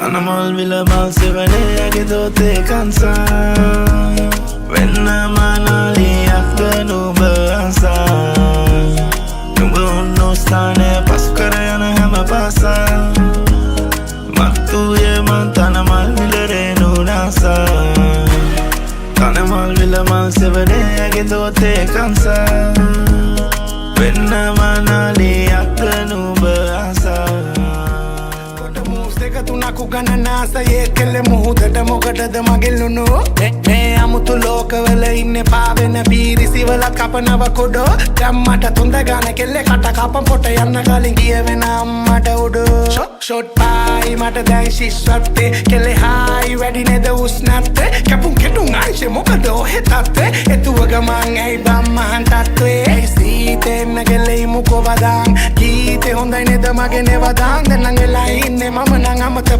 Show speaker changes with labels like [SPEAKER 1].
[SPEAKER 1] Animal villa mal se vede che dote cansa Venna manali akka nubansa Nungu no stane pasu karayana hama pasa Mattu ye mantana mal villa re nunasa Animal villa mal se vede che dote cansa Venna manali akka nubansa तुनाकु गणना ये केले मुहूर्त मोकटद मगिलुनु मे अमुतु लोकवල ඉන්නේ පාවෙන බීරිසි වලත් කපනව කොඩෝ ධම්මට තුන්ද ගාන කෙල්ලේ කට කපම් පොට යන්න කලින් කියවෙන අම්මට උඩු ෂොට් පායි මට දැන් ශිෂ්වත්තේ කෙල්ලේ හායි වැඩි නේද උස්නත්තේ කැපුම් කෙටුම් ආයිෂේ මොකද ඔහෙ තත්තේ එතුව ගමන් ඇයි බම්මහන් තත්වේ ඇයි සීතෙන්න කෙල්ලේ මුකෝ වදාන් ගීතේ හොඳයි නේද මගේ නෙවදාන් දැන් නම් වෙලා ඉන්නේ මම නම් අමත